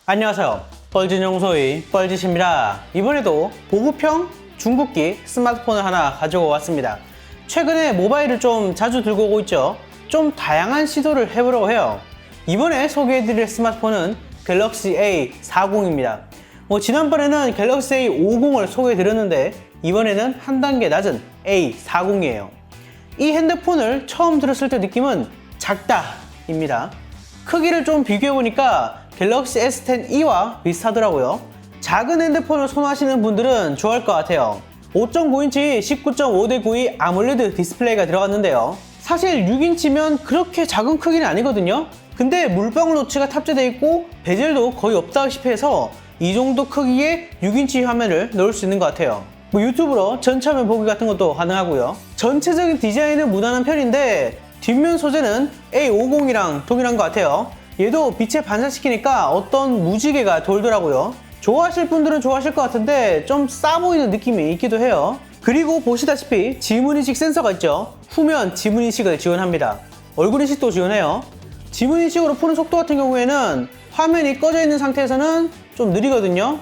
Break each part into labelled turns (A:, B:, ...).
A: 안녕하세요. 뻘짓용소의 뻘짓입니다. 이번에도 보급형 중국기 스마트폰을 하나 가지고 왔습니다. 최근에 모바일을 좀 자주 들고 오고 있죠. 좀 다양한 시도를 해보려고 해요. 이번에 소개해드릴 스마트폰은 갤럭시 A40입니다. 지난번에는 갤럭시 A50을 소개해드렸는데 이번에는 한 단계 낮은 A40이에요. 이 핸드폰을 처음 들었을 때 느낌은 작다입니다. 크기를 좀 비교해보니까 갤럭시 S10e와 비슷하더라고요. 작은 핸드폰을 선호하시는 분들은 좋아할 것 같아요. 5.9인치 19.5:9의 아몰레드 디스플레이가 들어갔는데요. 사실 6인치면 그렇게 작은 크기는 아니거든요. 근데 물방울 노치가 탑재되어 있고 베젤도 거의 없다시피 해서 이 정도 크기의 6인치 화면을 넣을 수 있는 것 같아요. 유튜브로 전체화면 보기 같은 것도 가능하고요. 전체적인 디자인은 무난한 편인데 뒷면 소재는 A50이랑 동일한 것 같아요. 얘도 빛에 반사시키니까 어떤 무지개가 돌더라고요. 좋아하실 분들은 좋아하실 것 같은데 좀 싸 보이는 느낌이 있기도 해요. 그리고 보시다시피 지문인식 센서가 있죠. 후면 지문인식을 지원합니다. 얼굴인식도 지원해요. 지문인식으로 푸는 속도 같은 경우에는 화면이 꺼져 있는 상태에서는 좀 느리거든요.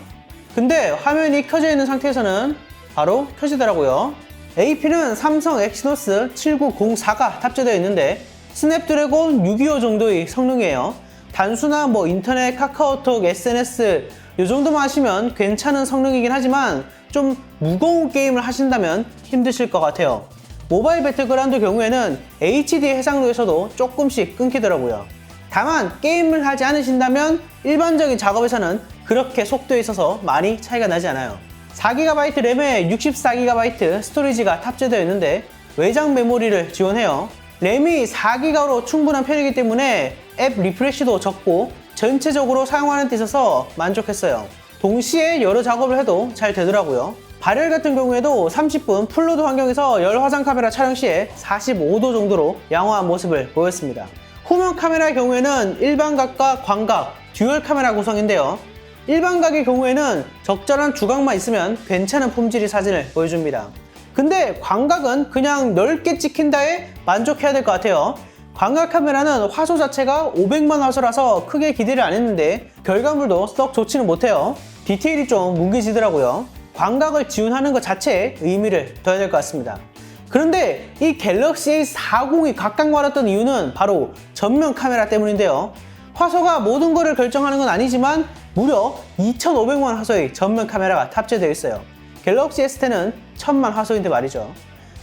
A: 근데 화면이 켜져 있는 상태에서는 바로 켜지더라고요. AP는 삼성 엑시노스 7904가 탑재되어 있는데 스냅드래곤 625 정도의 성능이에요. 단순한 인터넷, 카카오톡, SNS 이 정도만 하시면 괜찮은 성능이긴 하지만 좀 무거운 게임을 하신다면 힘드실 것 같아요. 모바일 배틀그라운드 경우에는 HD 해상도에서도 조금씩 끊기더라고요. 다만 게임을 하지 않으신다면 일반적인 작업에서는 그렇게 속도에 있어서 많이 차이가 나지 않아요. 4GB 램에 64GB 스토리지가 탑재되어 있는데 외장 메모리를 지원해요. 램이 4기가로 충분한 편이기 때문에 앱 리프레시도 적고 전체적으로 사용하는 데 있어서 만족했어요. 동시에 여러 작업을 해도 잘 되더라고요. 발열 같은 경우에도 30분 풀로드 환경에서 열 화상 카메라 촬영 시에 45도 정도로 양호한 모습을 보였습니다. 후면 카메라의 경우에는 일반각과 광각, 듀얼 카메라 구성인데요. 일반각의 경우에는 적절한 주각만 있으면 괜찮은 품질의 사진을 보여줍니다. 근데 광각은 그냥 넓게 찍힌다에 만족해야 될 것 같아요. 광각 카메라는 화소 자체가 500만 화소라서 크게 기대를 안 했는데 결과물도 썩 좋지는 못해요. 디테일이 좀 뭉개지더라고요. 광각을 지원하는 것 자체에 의미를 둬야 될 것 같습니다. 그런데 이 갤럭시 A40이 각광받았던 이유는 바로 전면 카메라 때문인데요. 화소가 모든 것을 결정하는 건 아니지만 무려 2500만 화소의 전면 카메라가 탑재되어 있어요. 갤럭시 S10은 1000만 화소인데 말이죠.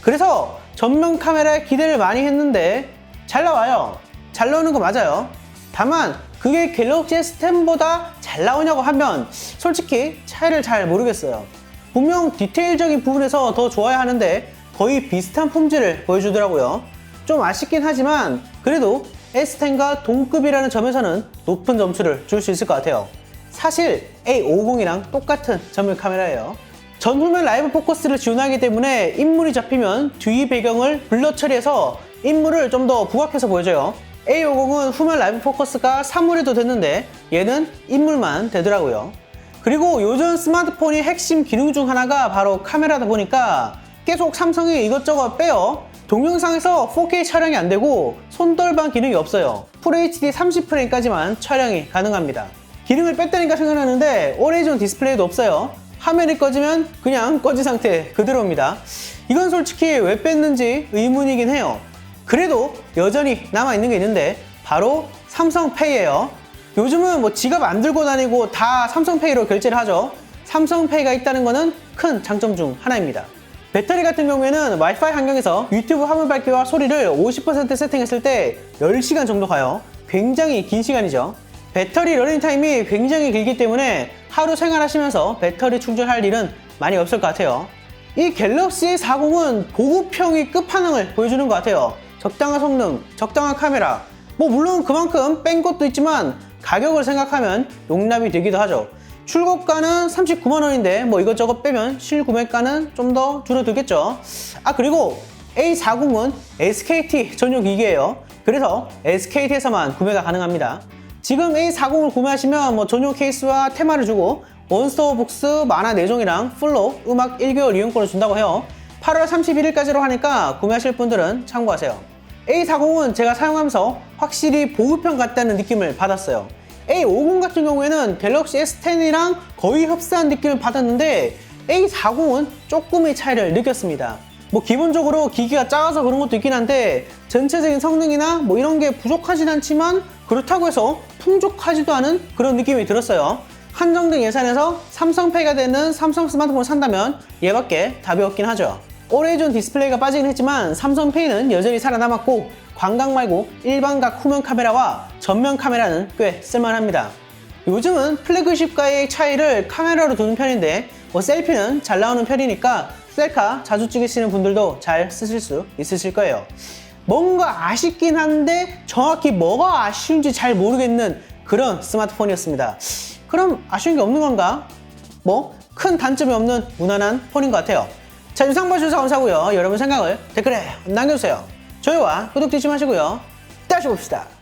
A: 그래서 전면 카메라에 기대를 많이 했는데 잘 나와요. 잘 나오는 거 맞아요. 다만 그게 갤럭시 S10보다 잘 나오냐고 하면 솔직히 차이를 잘 모르겠어요. 분명 디테일적인 부분에서 더 좋아야 하는데 거의 비슷한 품질을 보여주더라고요. 좀 아쉽긴 하지만 그래도 S10과 동급이라는 점에서는 높은 점수를 줄 수 있을 것 같아요. 사실 A50이랑 똑같은 전면 카메라예요. 전후면 라이브 포커스를 지원하기 때문에 인물이 잡히면 뒤 배경을 블러 처리해서 인물을 좀 더 부각해서 보여줘요. A50은 후면 라이브 포커스가 사물에도 됐는데 얘는 인물만 되더라고요. 그리고 요즘 스마트폰의 핵심 기능 중 하나가 바로 카메라다 보니까 계속 삼성이 이것저것 빼요. 동영상에서 4K 촬영이 안 되고 손떨방 기능이 없어요. FHD 30프레임까지만 촬영이 가능합니다. 기능을 뺐다니까 생각나는데 오레이존 디스플레이도 없어요. 화면이 꺼지면 그냥 꺼진 상태 그대로입니다. 이건 솔직히 왜 뺐는지 의문이긴 해요. 그래도 여전히 남아있는 게 있는데 바로 삼성페이예요. 요즘은 지갑 안 들고 다니고 다 삼성페이로 결제를 하죠. 삼성페이가 있다는 거는 큰 장점 중 하나입니다. 배터리 같은 경우에는 와이파이 환경에서 유튜브 화면 밝기와 소리를 50% 세팅했을 때 10시간 정도 가요. 굉장히 긴 시간이죠. 배터리 러닝타임이 굉장히 길기 때문에 하루 생활하시면서 배터리 충전할 일은 많이 없을 것 같아요. 이 갤럭시 A40은 보급형의 끝판왕을 보여주는 것 같아요. 적당한 성능, 적당한 카메라, 물론 그만큼 뺀 것도 있지만 가격을 생각하면 용납이 되기도 하죠. 출고가는 39만 원인데 이것저것 빼면 실구매가는 좀 더 줄어들겠죠. 그리고 A40은 SKT 전용 기기예요. 그래서 SKT에서만 구매가 가능합니다. 지금 A40을 구매하시면 전용 케이스와 테마를 주고 원스토어 북스 만화 4종이랑 풀로 음악 1개월 이용권을 준다고 해요. 8월 31일까지로 하니까 구매하실 분들은 참고하세요. A40은 제가 사용하면서 확실히 보급형 같다는 느낌을 받았어요. A50 같은 경우에는 갤럭시 S10이랑 거의 흡사한 느낌을 받았는데 A40은 조금의 차이를 느꼈습니다. 뭐 기본적으로 기기가 작아서 그런 것도 있긴 한데 전체적인 성능이나 뭐 이런 게 부족하진 않지만 그렇다고 해서 풍족하지도 않은 그런 느낌이 들었어요. 한정된 예산에서 삼성페이가 되는 삼성 스마트폰을 산다면 얘밖에 답이 없긴 하죠. 올해전 디스플레이가 빠지긴 했지만 삼성페이는 여전히 살아남았고 광각 말고 일반각 후면 카메라와 전면 카메라는 꽤 쓸만합니다. 요즘은 플래그십과의 차이를 카메라로 두는 편인데 뭐 셀피는 잘 나오는 편이니까 셀카 자주 찍으시는 분들도 잘 쓰실 수 있으실 거예요. 뭔가 아쉽긴 한데 정확히 뭐가 아쉬운지 잘 모르겠는 그런 스마트폰이었습니다. 그럼 아쉬운 게 없는 건가? 뭐 큰 단점이 없는 무난한 폰인 것 같아요. 자, 영상 봐주셔서 감사하고요. 여러분 생각을 댓글에 남겨주세요. 좋아요와 구독 잊지 마시고요. 다시 봅시다.